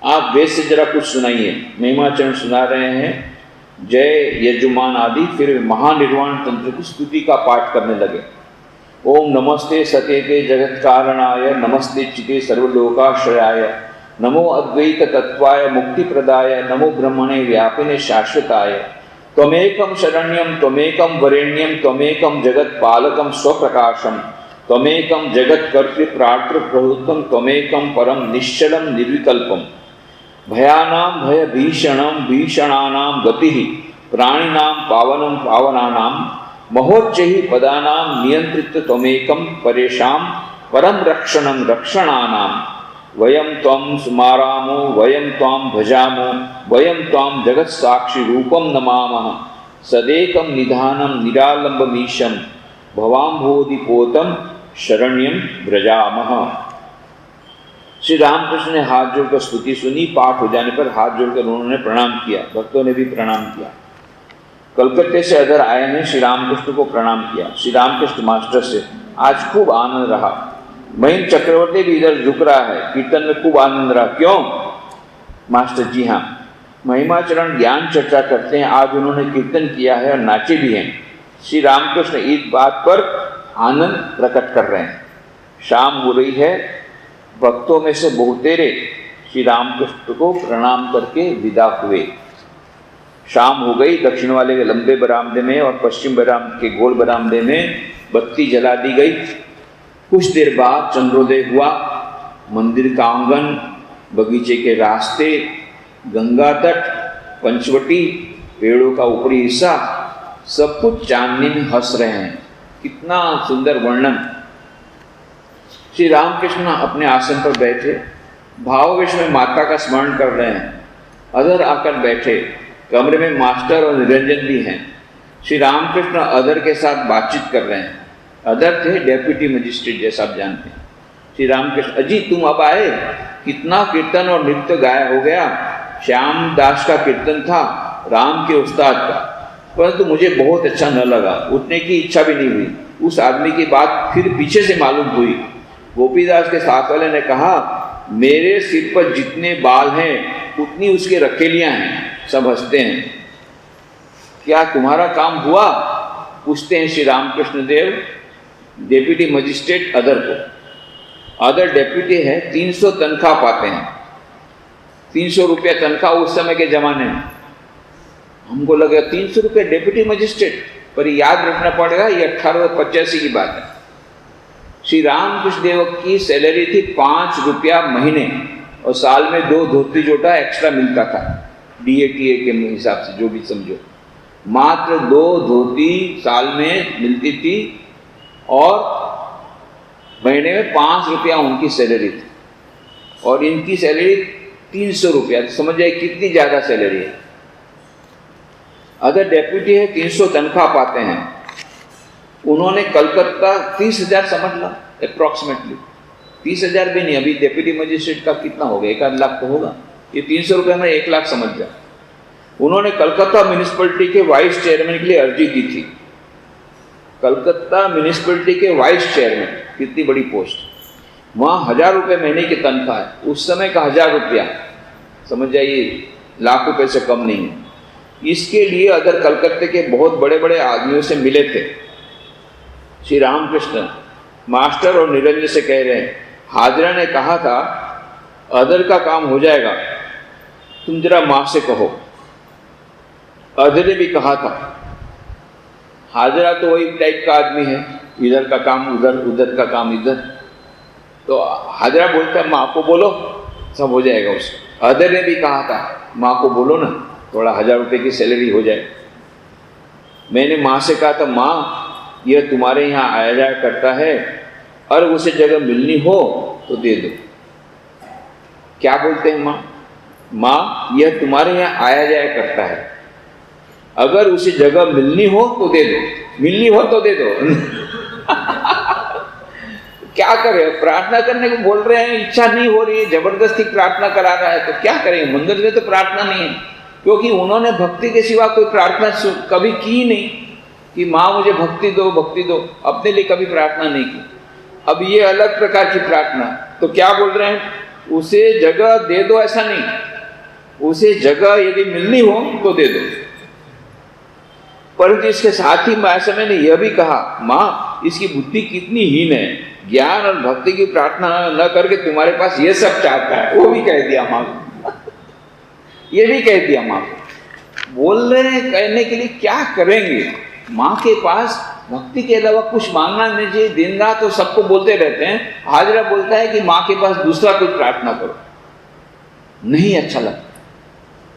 आप वेद से जरा कुछ सुनाइए। महिमाचरण सुना रहे हैं, जय यजुमान आदि, फिर महानिर्वाण तंत्र की स्तुति का पाठ करने लगे। ओम नमस्ते सतेते जगत कारणाय, नमस्ते चिते सर्वलोकाश्रयाय, नमो अद्वैत तत्वाय मुक्ति प्रदाय, नमो ब्रह्मणे व्यापिने शाश्वताय, त्वमेकं शरण्यं त्वमेकं वरेण्यं त्वमेकं जगत पालकं स्वप्रकाशं, त्वमेकं जगत कर्तृ प्रार्तृ प्रभुत्वं, त्वमेकं परम निश्चलं निर्विकल्पं, भयानां भय भीषणं भीषणानां गतिः, प्राणिनां पावनं पावनानां, महोच्चैः पदानां नियंत्रित त्वमेकं परेषां परम रक्षणं रक्षणानां, वयं त्वं स्मारामो वयं त्वां भजामो वयं त्वां जगत् साक्षी रूपं नमामः, सदेकं निधानं निरालंबमीशं भवाम्भोधिपोतं शरण्यं व्रजामः। श्री रामकृष्ण ने हाथ जोड़कर स्तुति सुनी। पाठ हो जाने पर हाथ जोड़कर उन्होंने प्रणाम किया। भक्तों ने भी प्रणाम किया। कलकत्ते से अधर आए हैं, श्री रामकृष्ण को प्रणाम किया। श्री रामकृष्ण मास्टर से आज खूब आनंद रहा। महीन चक्रवर्ती भी इधर झुक रहा है, कीर्तन में खूब आनंद रहा। क्यों मास्टर? जी हाँ, महिमाचरण ज्ञान चर्चा करते हैं। आज उन्होंने कीर्तन किया है और नाचे भी हैं। श्री रामकृष्ण इस बात पर आनंद प्रकट कर रहे हैं। शाम हो रही है। भक्तों में से बहुतेरे श्री रामकृष्ण को प्रणाम करके विदा हुए। शाम हो गई। दक्षिण वाले के लंबे बरामदे में और पश्चिम बरामदे के गोल बरामदे में बत्ती जला दी गई। कुछ देर बाद चंद्रोदय हुआ। मंदिर का आंगन, बगीचे के रास्ते, गंगा तट, पंचवटी, पेड़ों का ऊपरी हिस्सा, सब कुछ चांदनी में हंस रहे हैं। कितना सुंदर वर्णन। श्री रामकृष्ण अपने आसन पर बैठे भावावेश में माता का स्मरण कर रहे हैं। अधर आकर बैठे। कमरे में मास्टर और निरंजन भी हैं। श्री रामकृष्ण अधर के साथ बातचीत कर रहे हैं। अधर थे डेप्यूटी मजिस्ट्रेट, जैसा आप जानते हैं। श्री रामकृष्ण, अजी तुम अब आए, कितना कीर्तन और नृत्य गाया हो गया। श्याम दास का कीर्तन था, राम के उस्ताद का, परंतु मुझे बहुत अच्छा न लगा। उठने की इच्छा भी नहीं हुई। उस आदमी की बात फिर पीछे से मालूम हुई। गोपीदास के साथ वाले ने कहा, मेरे सिर पर जितने बाल हैं उतनी उसके रखेलियां हैं। सब हंसते हैं। क्या तुम्हारा काम हुआ? पूछते हैं Shri Ramakrishna Dev deputy magistrate other को। अदर डेप्यूटी है, 300 तनख्वाह पाते हैं। 300 रुपया तनख्वाह उस समय के जमाने में। हमको लगा 300 रुपये डेप्यूटी मजिस्ट्रेट, पर याद रखना पड़ेगा ये 1885 की बात है। श्री रामकृष्ण देव की सैलरी थी 5 रुपया महीने और साल में 2 धोती जोटा एक्स्ट्रा मिलता था, DATA के हिसाब से, जो भी समझो। मात्र 2 धोती साल में मिलती थी और महीने में 5 रुपया उनकी सैलरी थी और इनकी सैलरी 300 रुपया। तो समझ जाए कितनी ज़्यादा सैलरी है। अदर डेप्यूटी है, 300 तनख्वाह पाते हैं। उन्होंने कलकत्ता 30,000 समझ लो अप्रॉक्सीमेटली, 30,000 भी नहीं, अभी डेप्यूटी मजिस्ट्रेट का कितना हो गया, 1 लाख तो होगा। ये 300 रुपये में 1 लाख समझ जाए। उन्होंने कलकत्ता म्यूनिसिपैलिटी के वाइस चेयरमैन के लिए अर्जी दी थी। कलकत्ता म्यूनिसिपैलिटी के वाइस चेयरमैन, कितनी बड़ी पोस्ट। वहाँ 1,000 रुपये महीने की तनख्वाह है। उस समय का 1,000 रुपया समझ जाइए लाख रुपये से कम नहीं है। इसके लिए अदर कलकत्ते के बहुत बड़े बड़े आदमियों से मिले थे। श्री रामकृष्ण मास्टर और निरंजन से कह रहे हैं, हाजरा ने कहा था अदर का काम हो जाएगा, तुम जरा माँ से कहो। अदर ने भी कहा था। हाजरा तो वही टाइप का आदमी है, इधर का काम उधर, उधर का काम इधर। तो हाजरा बोलता है माँ को बोलो, सब हो जाएगा उसको। अदर ने भी कहा था माँ को बोलो ना, थोड़ा 1000 रुपये की सैलरी हो जाए। मैंने माँ से कहा था माँ यह तुम्हारे यहाँ आया जाया करता है, और उसे जगह मिलनी हो तो दे दो। क्या बोलते हैं माँ? माँ यह तुम्हारे यहाँ आया जाया करता है, अगर उसे जगह मिलनी हो तो दे दो, मिलनी हो तो दे दो। क्या करें, प्रार्थना करने को बोल रहे हैं, इच्छा नहीं हो रही है, जबरदस्ती प्रार्थना करा रहा है, तो क्या करें? मंदिर में तो प्रार्थना नहीं है, क्योंकि उन्होंने भक्ति के सिवा कोई प्रार्थना कभी की नहीं कि माँ मुझे भक्ति दो, भक्ति दो, अपने लिए कभी प्रार्थना नहीं की। अब ये अलग प्रकार की प्रार्थना, तो क्या बोल रहे हैं? उसे जगह दे दो, ऐसा नहीं, उसे जगह यदि मिलनी हो तो दे दो। परंतु इसके साथ ही ऐसे मैंने यह भी कहा माँ इसकी बुद्धि कितनी हीन है, ज्ञान और भक्ति की प्रार्थना न करके तुम्हारे पास ये सब चाहता है। वो भी कह दिया माँ को, ये भी कह दिया माँ को। बोल रहे हैं, कहने के लिए क्या करेंगे? माँ के पास भक्ति के अलावा कुछ मांगना नहीं चाहिए। दिन रात तो सबको बोलते रहते हैं। हाजरा बोलता है कि माँ के पास दूसरा कुछ प्रार्थना करो, नहीं अच्छा लगता,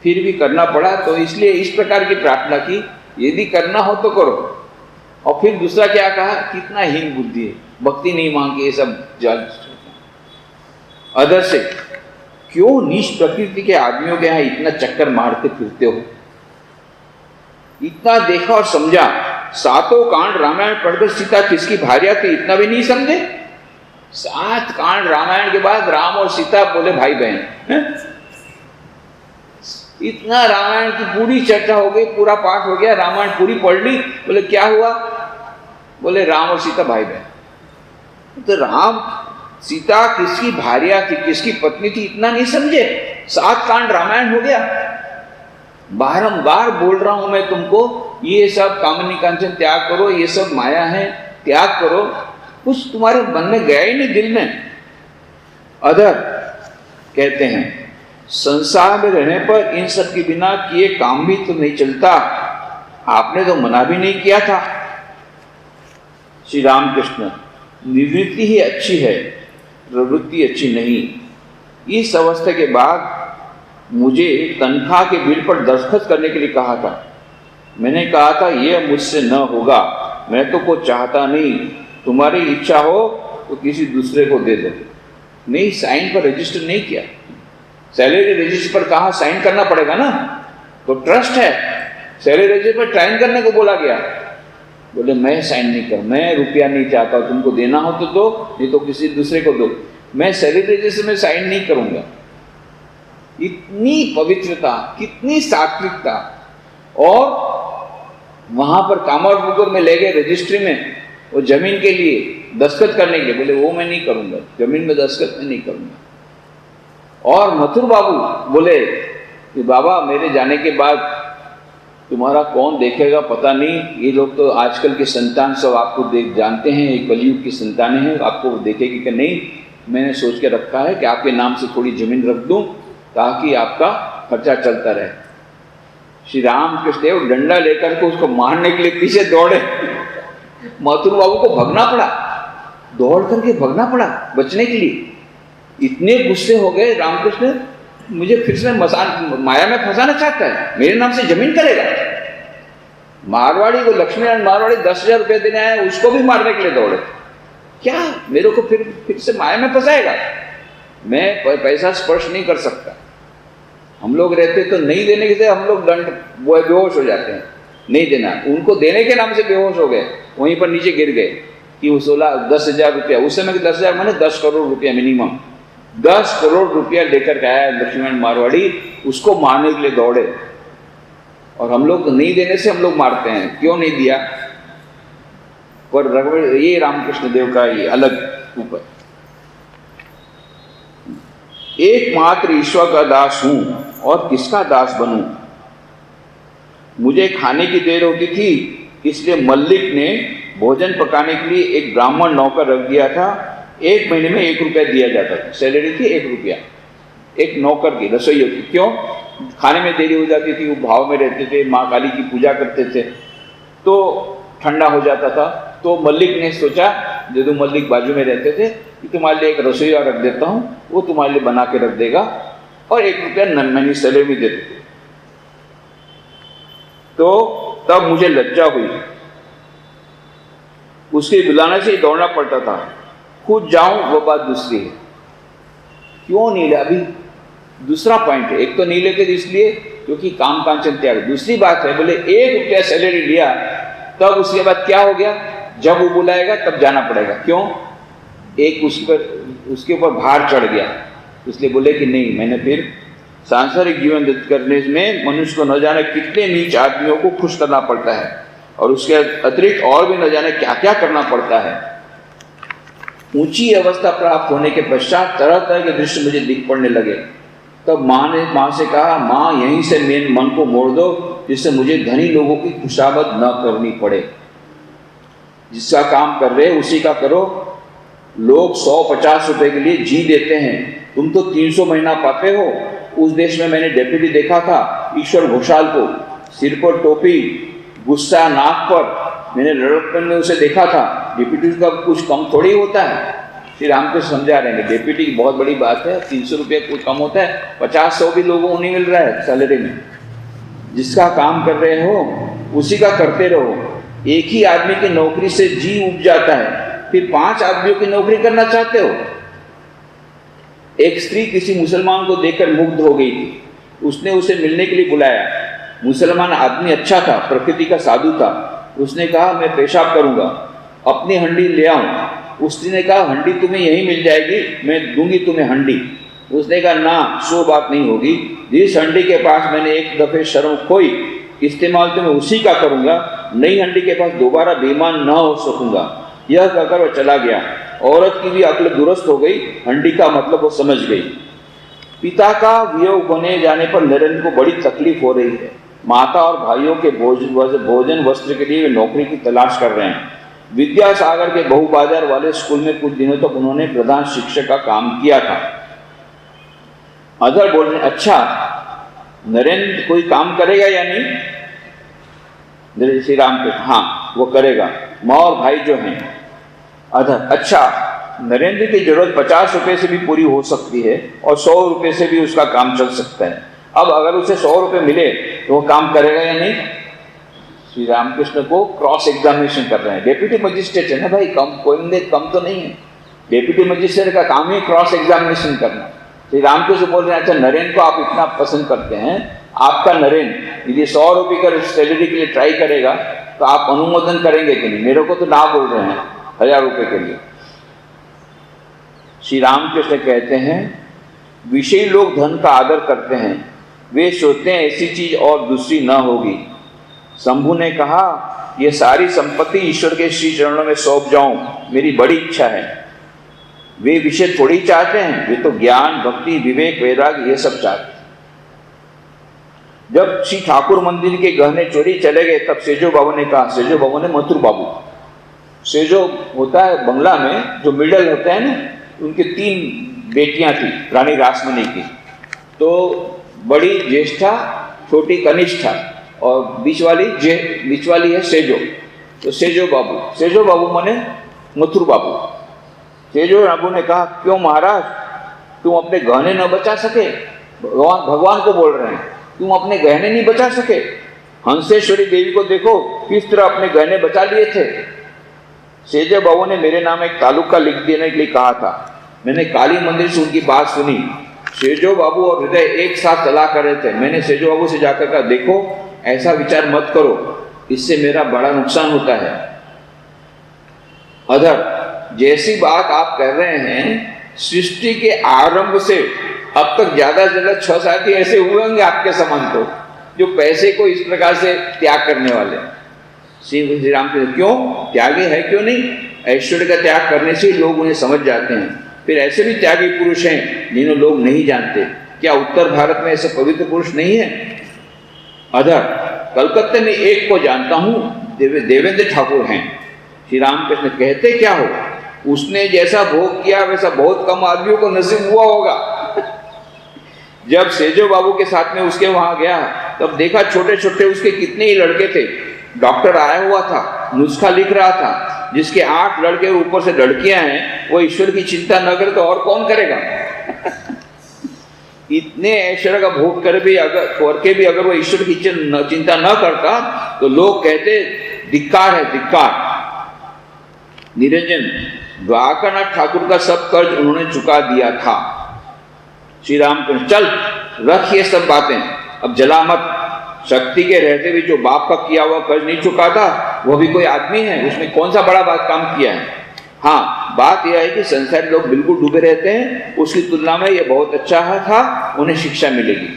फिर भी करना पड़ा, तो इसलिए इस प्रकार की प्रार्थना की, यदि करना हो तो करो। और फिर दूसरा क्या कहा? कितना हीन बुद्धि है, भक्ति नहीं मांगी, ये सब जान। अदर से क्यों नीच प्रकृति के आदमियों के यहाँ इतना चक्कर मारते फिरते हो? इतना देखा और समझा, 7 कांड रामायण पढ़कर सीता किसकी भार्या थी इतना भी नहीं समझे? 7 कांड रामायण के बाद राम और सीता बोले भाई बहन। इतना रामायण की पूरी चर्चा हो गई, पूरा पाठ हो गया, रामायण पूरी पढ़ ली, बोले क्या हुआ? बोले राम और सीता भाई बहन। तो राम सीता किसकी भार्या थी, किसकी पत्नी थी, इतना नहीं समझे? 7 कांड रामायण हो गया। बारंबार बोल रहा हूं मैं तुमको, ये सब कामनी कांचन त्याग करो, ये सब माया है, त्याग करो। कुछ तुम्हारे मन में गया ही नहीं, दिल में। अदर कहते हैं संसार में रहने पर इन सब के बिना किए काम भी तो नहीं चलता, आपने तो मना भी नहीं किया था। श्री रामकृष्ण, निवृत्ति ही अच्छी है, प्रवृत्ति अच्छी नहीं। इस अवस्था के बाद मुझे तनख्वाह के बिल पर दस्तखत करने के लिए कहा था। मैंने कहा था यह मुझसे न होगा, मैं तो कुछ चाहता नहीं, तुम्हारी इच्छा हो तो किसी दूसरे को दे दो। नहीं, साइन पर रजिस्टर नहीं किया। सैलरी रजिस्टर पर कहा साइन करना पड़ेगा ना, तो ट्रस्ट है, सैलरी रजिस्टर पर साइन करने को बोला गया। बोले मैं साइन नहीं कर, मैं रुपया नहीं चाहता, तुमको देना हो तो दो, नहीं तो किसी दूसरे को दो, मैं सैलरी रजिस्टर में साइन नहीं करूंगा। इतनी पवित्रता, कितनी सात्विकता। और वहां पर कामरपुकुर में ले गए रजिस्ट्री में, वो जमीन के लिए दस्तखत करने के लिए, बोले वो मैं नहीं करूंगा, जमीन में दस्तखत मैं नहीं करूंगा। और मथुर बाबू बोले कि बाबा मेरे जाने के बाद तुम्हारा कौन देखेगा पता नहीं, ये लोग तो आजकल के संतान सब आपको जानते हैं, एक कलयुग की संतानें हैं, आपको देखेगी कि नहीं। मैंने सोच के रखा है कि आपके नाम से थोड़ी जमीन रख दूं ताकि आपका खर्चा चलता रहे। श्री रामकृष्ण देव डंडा लेकर के उसको मारने के लिए पीछे दौड़े। मथुर बाबू को भगना पड़ा, दौड़ करके भगना पड़ा बचने के लिए। इतने गुस्से हो गए रामकृष्ण, मुझे फिर से माया में फंसाना चाहता है, मेरे नाम से जमीन करेगा। मारवाड़ी को, लक्ष्मीनारायण मारवाड़ी 10,000 रुपये देने आया, उसको भी मारने के लिए दौड़े। क्या मेरे को फिर से माया में फंसाएगा? मैं पैसा स्पर्श नहीं कर सकता। हम लोग रहते तो नहीं देने के से हम लोग दंड बेहोश हो जाते हैं, नहीं देना। उनको देने के नाम से बेहोश हो गए, वहीं पर नीचे गिर गए कि वो 10,000 रुपया, उस समय 10,000 माने 10 करोड़ रुपया मिनिमम, 10 करोड़ रुपया लेकर के आया लक्ष्मीनारायण मारवाड़ी, उसको मारने के लिए दौड़े। और हम लोग नहीं देने से हम लोग मारते हैं, क्यों नहीं दिया? पर ये रामकृष्ण देव का ये अलग ऊपर। एकमात्र ईश्वर का दास हूं और किसका दास बनूं? मुझे खाने की देर होती थी, इसलिए मल्लिक ने भोजन पकाने के लिए एक ब्राह्मण नौकर रख दिया था। 1 महीने में 1 रुपया दिया जाता था, सैलरी थी 1 रुपया एक नौकर की, रसोइयों की। क्यों? खाने में देरी हो जाती थी, वो भाव में रहते थे, माँ काली की पूजा करते थे, तो ठंडा हो जाता था। तो मल्लिक ने सोचा, जो मल्लिक बाजू में रहते थे, कि तुम्हारे लिए एक रसोईया रख देता हूँ, वो तुम्हारे लिए बना के रख देगा और 1 रुपया महीने सैलरी दे देते। तो तब मुझे लज्जा हुई, उसके बुलाने से ही दौड़ना पड़ता था। खुद जाऊं वो बात दूसरी है। क्यों नहीं ले? अभी दूसरा पॉइंट है। एक तो नहीं लेते इसलिए क्योंकि काम कांचन त्याग। दूसरी बात है, बोले 1 रुपया सैलरी लिया, तब उसके बाद क्या हो गया, जब वो बुलाएगा तब जाना पड़ेगा। क्यों? एक उसके ऊपर भार चढ़ गया, इसलिए बोले कि नहीं, मैंने फिर सांसारिक जीवन व्यतीत करने में मनुष्य को न जाने कितने नीच आदमियों को खुश करना पड़ता है और उसके अतिरिक्त और भी न जाने क्या क्या करना पड़ता है। ऊंची अवस्था प्राप्त होने के पश्चात तरह तरह के दृश्य मुझे दिख पड़ने लगे। तब माँ से कहा, माँ यहीं से मेरे मन को मोड़ दो, जिससे मुझे धनी लोगों की खुशामद न करनी पड़े। जिसका काम कर रहे उसी का करो। लोग 100-50 रुपए के लिए जी देते हैं, तुम तो 300 महीना पाते हो। उस देश में मैंने डेप्यूटी देखा था, ईश्वर घोषाल को, सिर पर टोपी, गुस्सा नाक पर, मैंने लड़कपन में उसे देखा था। डेप्यूटी का कुछ कम थोड़ी होता है। श्री राम को समझा रहे हैं, डेप्यूटी की बहुत बड़ी बात है, 300 रुपये कुछ कम होता है, 50-100 भी लोगों को नहीं मिल रहा है सैलरी में। जिसका काम कर रहे हो उसी का करते रहो। एक ही आदमी की नौकरी से जी उब जाता है, फिर 5 आदमियों की नौकरी करना चाहते हो। एक स्त्री किसी मुसलमान को देखकर मुग्ध हो गई थी, उसने उसे मिलने के लिए बुलाया। मुसलमान आदमी अच्छा था, प्रकृति का साधु था। उसने कहा, मैं पेशाब करूंगा, अपनी हंडी ले आऊं। उस स्त्री ने कहा, हंडी तुम्हें यहीं मिल जाएगी, मैं दूंगी तुम्हें हंडी। उसने कहा, ना, सो बात नहीं होगी। जिस हंडी के पास मैंने एक दफे शर्म खोई, इस्तेमाल तो मैं उसी का करूंगा। नई हंडी के पास दोबारा बेईमान न हो सकूंगा। यह कहकर वह चला गया। औरत की भी अक्ल दुरुस्त हो गई, हंडी का मतलब वो समझ गई। पिता का वियोग होने जाने पर नरेंद्र को बड़ी तकलीफ हो रही है। माता और भाइयों के भोजन वस्त्र के लिए वे नौकरी की तलाश कर रहे हैं। विद्यासागर के बहुबाजार वाले स्कूल में कुछ दिनों तक उन्होंने प्रधान शिक्षक का काम किया था। अधर बोल रहे, अच्छा नरेंद्र कोई काम करेगा या नहीं? श्री राम के, हाँ वो करेगा, माँ और भाई जो हैं। अधर, अच्छा नरेंद्र की जरूरत 50 रुपए से भी पूरी हो सकती है और 100 रुपए से भी उसका काम चल सकता है। अब अगर उसे 100 रुपए मिले तो वो काम करेगा या नहीं? श्री रामकृष्ण को क्रॉस एग्जामिनेशन कर रहे हैं। डेप्यूटी मजिस्ट्रेट है ना भाई, कम तो नहीं है। डेप्यूटी मजिस्ट्रेट का काम ही क्रॉस एग्जामिनेशन करना। श्री रामकृष्ण बोल रहे हैं, अच्छा नरेंद्र को आप इतना पसंद करते हैं, आपका नरेंद्र यदि 100 रुपये का सैलरी के लिए ट्राई करेगा तो आप अनुमोदन करेंगे कि नहीं? मेरे को तो ना बोल रहे हैं 1000 रुपये के लिए। श्री रामकृष्ण कहते हैं, विषयी लोग धन का आदर करते हैं, वे सोचते हैं ऐसी चीज और दूसरी न होगी। शंभू ने कहा, यह सारी संपत्ति ईश्वर के श्री चरणों में सौंप जाऊं, मेरी बड़ी इच्छा है। वे विषय थोड़ी चाहते हैं, वे तो ज्ञान, भक्ति, विवेक, वैराग्य ये सब चाहते हैं। जब श्री ठाकुर मंदिर के गहने चोरी चले गए तब सेजो बाबू ने कहा, सेजो बाबू ने मथुर बाबू, सेजो होता है बंगला में जो मिडल होता है ना, उनके 3 बेटियां थी रानी रासमणी की। तो बड़ी ज्येष्ठा, छोटी कनिष्ठा और बीच वाली है सेजो। तो सेजो बाबू माने मथुर बाबू। सेजो बाबू ने कहा, क्यों महाराज, तुम अपने गहने न बचा सके? भगवान को बोल रहे हैं, तुम अपने गहने नहीं बचा सके? हंसेश्वरी देवी को देखो किस तरह अपने गहने बचा लिए थे। सेजो बाबू ने मेरे नाम एक तालुका लिख देने के लिए कहा था। मैंने काली मंदिर से उनकी बात सुनी। सेजो बाबू और हृदय एक साथ चला कर रहे थे। मैंने सेजो बाबू से जाकर कहा, देखो ऐसा विचार मत करो, इससे मेरा बड़ा नुकसान होता है। अधर, जैसी बात आप कर रहे हैं, सृष्टि के आरंभ से अब तक ज्यादा से ज्यादा 6 साथी ऐसे हुए होंगे आपके समान तो, जो पैसे को इस प्रकार से त्याग करने वाले। श्री राम के क्यों त्यागी है, क्यों नहीं? ऐश्वर्य का त्याग करने से लोग उन्हें समझ जाते हैं। फिर ऐसे भी त्यागी पुरुष हैं जिन्हें लोग नहीं जानते। क्या उत्तर भारत में ऐसे पवित्र पुरुष नहीं है? अधर, कलकत्ते में एक को जानता हूं, देवेंद्र ठाकुर हैं। श्री रामकृष्ण कहते क्या हो, उसने जैसा भोग किया वैसा बहुत कम आदमियों को नसीब हुआ होगा। जब सेजो बाबू के साथ में उसके वहां गया तब देखा छोटे छोटे उसके कितने ही लड़के थे। डॉक्टर आया हुआ था, नुस्खा लिख रहा था, जिसके 8 लड़के ऊपर से लड़कियां हैं, वो ईश्वर की चिंता न करे तो और कौन करेगा? इतने ऐश्वर्य का भोग करके भी अगर वो ईश्वर की चिंता न करता तो लोग कहते धिक्कार है, धिक्कार। निरंजन, द्वारकानाथ ठाकुर का सब कर्ज उन्होंने चुका दिया था। श्री रामकृष्ण, चल रख ये सब बातें, अब जला मत। शक्ति के रहते भी जो बाप का किया हुआ कर्ज नहीं चुकाता, वो भी कोई आदमी है, उसने कौन सा बड़ा बात काम किया है। हाँ, बात यह है कि संसारी लोग बिल्कुल डूबे रहते हैं, उसकी तुलना में ये बहुत अच्छा था, उन्हें शिक्षा मिलेगी।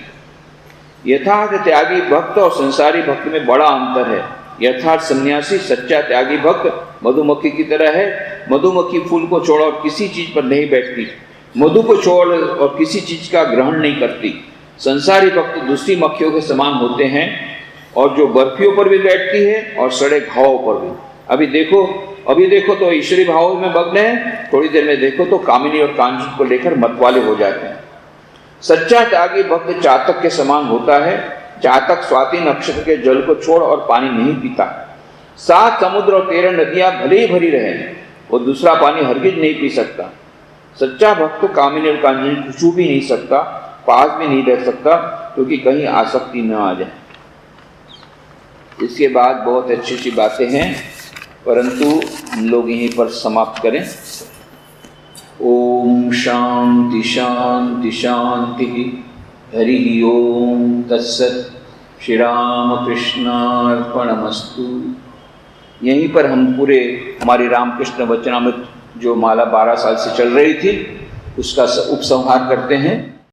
यथार्थ त्यागी भक्त और संसारी भक्त में बड़ा अंतर है। यथार्थ सन्यासी, सच्चा त्यागी भक्त मधुमक्खी की तरह है। मधुमक्खी फूल को छोड़ और किसी चीज पर नहीं बैठती, मधु को छोड़ और किसी चीज का ग्रहण नहीं करती। संसारी भक्त दूसरी मक्खियों के समान होते हैं, और जो बर्फियों पर भी बैठती है और सड़े घावों पर भी। अभी देखो तो ईश्वरी भावों में मग्न है, थोड़ी देर में देखो तो कामिनी और कांचन को लेकर मतवाले हो जाते हैं। सच्चा त्यागी भक्त चातक के समान होता है। चातक स्वाति नक्षत्र के जल को छोड़ और पानी नहीं पीता। 7 समुद्र और 13 नदियां भले ही भरी रहे, वो दूसरा पानी हरगिज नहीं पी सकता। सच्चा भक्त कामिनी और कांचन छू भी नहीं सकता, पास भी नहीं रह सकता, क्योंकि कहीं आसक्ति न आ जाए। इसके बाद बहुत अच्छी अच्छी बातें हैं, परंतु हम लोग यहीं पर समाप्त करें। ओम शांति शांति शांति। हरि ओम तत्सत। श्री राम कृष्णार्पणमस्तु। यहीं पर हम पूरे हमारी रामकृष्ण वचनामृत जो माला 12 साल से चल रही थी, उसका उपसंहार करते हैं।